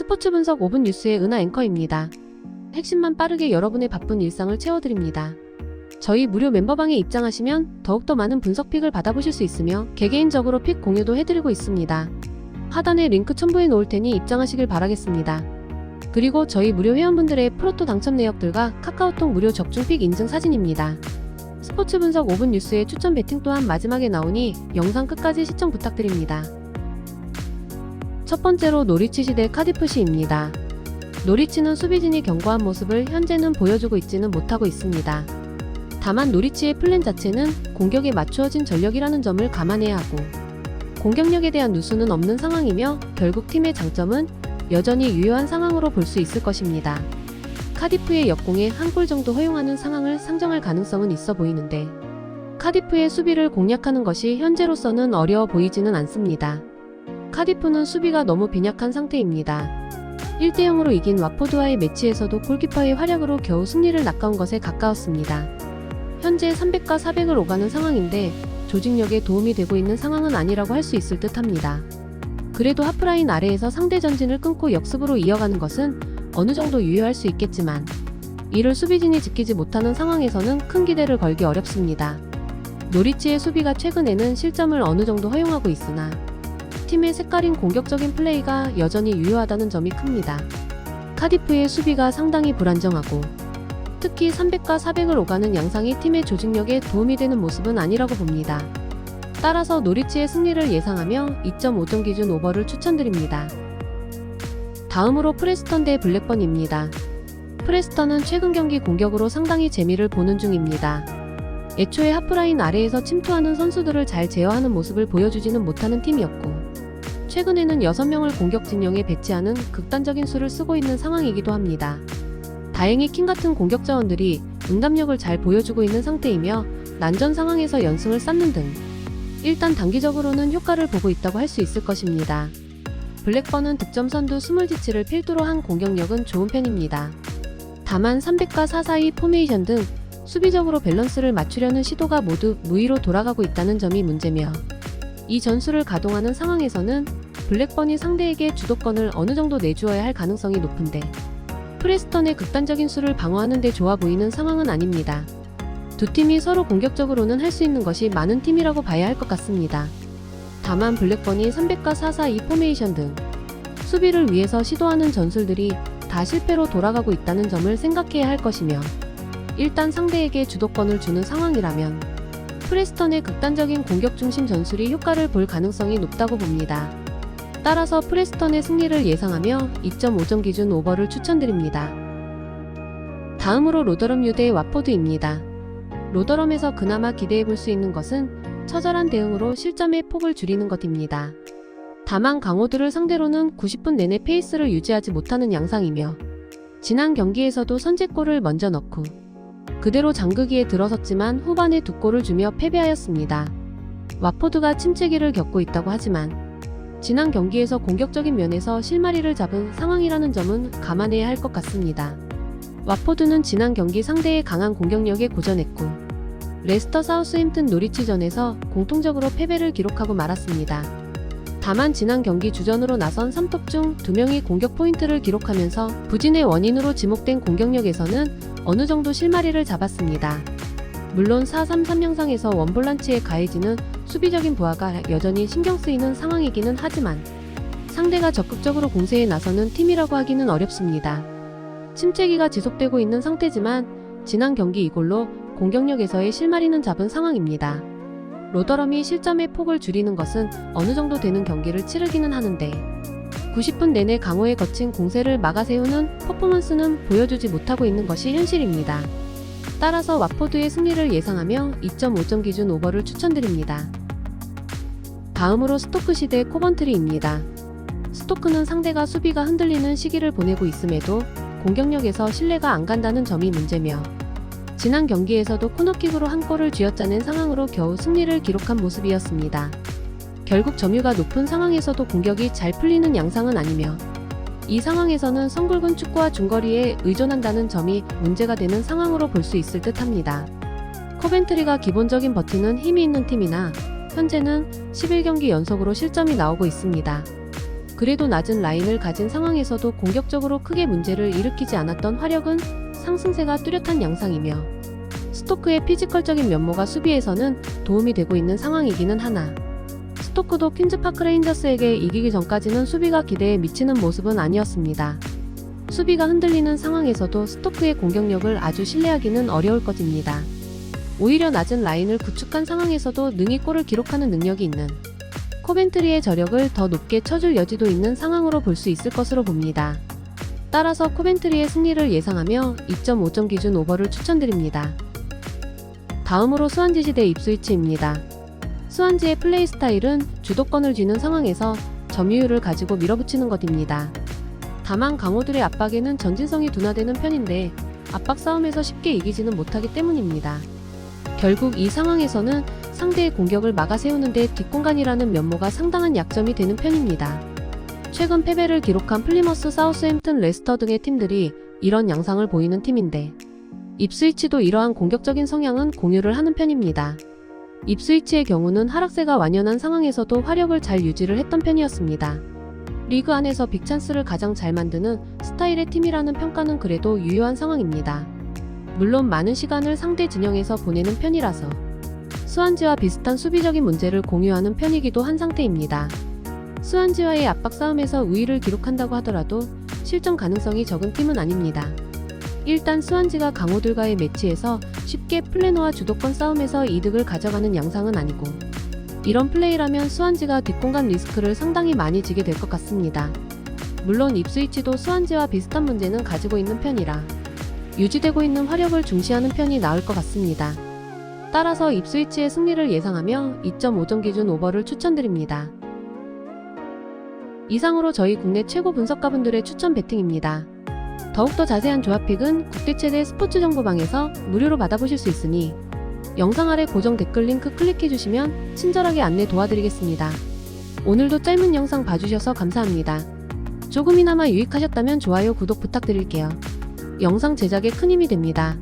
스포츠 분석 5분 뉴스의 은하 앵커입니다. 핵심만 빠르게 여러분의 바쁜 일상을 채워드립니다. 저희 무료 멤버방에 입장하시면 더욱더 많은 분석 픽을 받아보실 수 있으며 개개인적으로 픽 공유도 해드리고 있습니다. 하단에 링크 첨부해 놓을 테니 입장하시길 바라겠습니다. 그리고 저희 무료 회원분들의 프로토 당첨 내역들과 카카오톡 무료 적중 픽 인증 사진입니다. 스포츠 분석 5분 뉴스의 추천 배팅 또한 마지막에 나오니 영상 끝까지 시청 부탁드립니다. 첫 번째로 노리치 대 카디프시입니다. 노리치는 수비진이 견고한 모습을 현재는 보여주고 있지는 못하고 있습니다. 다만 노리치의 플랜 자체는 공격에 맞추어진 전력이라는 점을 감안해야 하고 공격력에 대한 누수는 없는 상황이며 결국 팀의 장점은 여전히 유효한 상황으로 볼 수 있을 것입니다. 카디프의 역공에 한 골 정도 허용하는 상황을 상정할 가능성은 있어 보이는데 카디프의 수비를 공략하는 것이 현재로서는 어려워 보이지는 않습니다. 카디프는 수비가 너무 빈약한 상태입니다. 1대0으로 이긴 와포드와의 매치에서도 골키퍼의 활약으로 겨우 승리를 낚아온 것에 가까웠습니다. 현재 300과 400을 오가는 상황인데 조직력에 도움이 되고 있는 상황은 아니라고 할 수 있을 듯 합니다. 그래도 하프라인 아래에서 상대 전진을 끊고 역습으로 이어가는 것은 어느 정도 유효할 수 있겠지만 이를 수비진이 지키지 못하는 상황에서는 큰 기대를 걸기 어렵습니다. 노리치의 수비가 최근에는 실점을 어느 정도 허용하고 있으나 팀의 색깔인 공격적인 플레이가 여전히 유효하다는 점이 큽니다. 카디프의 수비가 상당히 불안정하고 특히 300과 400을 오가는 양상이 팀의 조직력에 도움이 되는 모습은 아니라고 봅니다. 따라서 노리치의 승리를 예상하며 2.5점 기준 오버를 추천드립니다. 다음으로 프레스턴 대 블랙번입니다. 프레스턴은 최근 경기 공격으로 상당히 재미를 보는 중입니다. 애초에 하프라인 아래에서 침투하는 선수들을 잘 제어하는 모습을 보여주지는 못하는 팀이었고 최근에는 6명을 공격 진영에 배치하는 극단적인 수를 쓰고 있는 상황이기도 합니다. 다행히 킹 같은 공격 자원들이 응답력을 잘 보여주고 있는 상태이며 난전 상황에서 연승을 쌓는 등 일단 단기적으로는 효과를 보고 있다고 할 수 있을 것입니다. 블랙번은 득점 선두 스물지치를 필두로 한 공격력은 좋은 편입니다. 다만 300과 442 포메이션 등 수비적으로 밸런스를 맞추려는 시도가 모두 무의로 돌아가고 있다는 점이 문제며 이 전술을 가동하는 상황에서는 블랙번이 상대에게 주도권을 어느 정도 내주어야 할 가능성이 높은데 프레스턴의 극단적인 수를 방어하는 데 좋아 보이는 상황은 아닙니다. 두 팀이 서로 공격적으로는 할 수 있는 것이 많은 팀이라고 봐야 할 것 같습니다. 다만 블랙번이 300과 442 포메이션 등 수비를 위해서 시도하는 전술들이 다 실패로 돌아가고 있다는 점을 생각해야 할 것이며 일단 상대에게 주도권을 주는 상황이라면 프레스턴의 극단적인 공격 중심 전술이 효과를 볼 가능성이 높다고 봅니다. 따라서 프레스턴의 승리를 예상하며 2.5점 기준 오버를 추천드립니다. 다음으로 로더럼 대 와포드입니다. 로더럼에서 그나마 기대해볼 수 있는 것은 처절한 대응으로 실점의 폭을 줄이는 것입니다. 다만 강호들을 상대로는 90분 내내 페이스를 유지하지 못하는 양상이며 지난 경기에서도 선제골을 먼저 넣고 그대로 장극기에 들어섰지만 후반에 2골을 주며 패배하였습니다. 와포드가 침체기를 겪고 있다고 하지만 지난 경기에서 공격적인 면에서 실마리를 잡은 상황이라는 점은 감안해야 할 것 같습니다. 와포드는 지난 경기 상대의 강한 공격력에 고전했고 레스터 사우스햄튼 노리치전에서 공통적으로 패배를 기록하고 말았습니다. 다만 지난 경기 주전으로 나선 3톱 중 2명이 공격 포인트를 기록하면서 부진의 원인으로 지목된 공격력에서는 어느 정도 실마리를 잡았습니다. 물론 4-3-3 형상에서 원볼란치에 가해지는 수비적인 부하가 여전히 신경 쓰이는 상황이기는 하지만 상대가 적극적으로 공세에 나서는 팀이라고 하기는 어렵습니다. 침체기가 지속되고 있는 상태지만 지난 경기 이골로 공격력에서의 실마리는 잡은 상황입니다. 로더럼이 실점의 폭을 줄이는 것은 어느 정도 되는 경기를 치르기는 하는데 90분 내내 강호에 거친 공세를 막아세우는 퍼포먼스는 보여주지 못하고 있는 것이 현실입니다. 따라서 와포드의 승리를 예상하며 2.5점 기준 오버를 추천드립니다. 다음으로 스토크 대 코번트리입니다. 스토크는 상대가 수비가 흔들리는 시기를 보내고 있음에도 공격력에서 신뢰가 안 간다는 점이 문제며 지난 경기에서도 코너킥으로 한 골을 쥐어짜낸 상황으로 겨우 승리를 기록한 모습이었습니다. 결국 점유가 높은 상황에서도 공격이 잘 풀리는 양상은 아니며 이 상황에서는 성굵은 축구와 중거리에 의존한다는 점이 문제가 되는 상황으로 볼 수 있을 듯 합니다. 코벤트리가 기본적인 버티는 힘이 있는 팀이나 현재는 11경기 연속으로 실점이 나오고 있습니다. 그래도 낮은 라인을 가진 상황에서도 공격적으로 크게 문제를 일으키지 않았던 화력은 상승세가 뚜렷한 양상이며 스토크의 피지컬적인 면모가 수비에서는 도움이 되고 있는 상황이기는 하나 스토크도 퀸즈파크 레인저스에게 이기기 전까지는 수비가 기대에 미치는 모습은 아니었습니다. 수비가 흔들리는 상황에서도 스토크의 공격력을 아주 신뢰하기는 어려울 것입니다. 오히려 낮은 라인을 구축한 상황에서도 능히 골을 기록하는 능력이 있는 코벤트리의 저력을 더 높게 쳐줄 여지도 있는 상황으로 볼 수 있을 것으로 봅니다. 따라서 코벤트리의 승리를 예상하며 2.5점 기준 오버를 추천드립니다. 다음으로 스완지 대 입스위치입니다. 스완지의 플레이 스타일은 주도권을 쥐는 상황에서 점유율을 가지고 밀어붙이는 것입니다. 다만 강호들의 압박에는 전진성이 둔화되는 편인데 압박 싸움에서 쉽게 이기지는 못하기 때문입니다. 결국 이 상황에서는 상대의 공격을 막아 세우는 데 뒷공간이라는 면모가 상당한 약점이 되는 편입니다. 최근 패배를 기록한 플리머스, 사우스햄튼, 레스터 등의 팀들이 이런 양상을 보이는 팀인데 입스위치도 이러한 공격적인 성향은 공유를 하는 편입니다. 입스위치의 경우는 하락세가 완연한 상황에서도 화력을 잘 유지를 했던 편이었습니다. 리그 안에서 빅찬스를 가장 잘 만드는 스타일의 팀이라는 평가는 그래도 유효한 상황입니다. 물론 많은 시간을 상대 진영에서 보내는 편이라서 스완지와 비슷한 수비적인 문제를 공유하는 편이기도 한 상태입니다. 스완지와의 압박 싸움에서 우위를 기록한다고 하더라도 실점 가능성이 적은 팀은 아닙니다. 일단 스완지가 강호들과의 매치에서 쉽게 플래너와 주도권 싸움에서 이득을 가져가는 양상은 아니고 이런 플레이라면 스완지가 뒷공간 리스크를 상당히 많이 지게 될 것 같습니다. 물론 입스위치도 스완지와 비슷한 문제는 가지고 있는 편이라 유지되고 있는 화력을 중시하는 편이 나을 것 같습니다. 따라서 입스위치의 승리를 예상하며 2.5점 기준 오버를 추천드립니다. 이상으로 저희 국내 최고 분석가분들의 추천 배팅입니다. 더욱더 자세한 조합픽은 국대 최대 스포츠 정보방에서 무료로 받아보실 수 있으니 영상 아래 고정 댓글 링크 클릭해주시면 친절하게 안내 도와드리겠습니다. 오늘도 짧은 영상 봐주셔서 감사합니다. 조금이나마 유익하셨다면 좋아요, 구독 부탁드릴게요. 영상 제작에 큰 힘이 됩니다.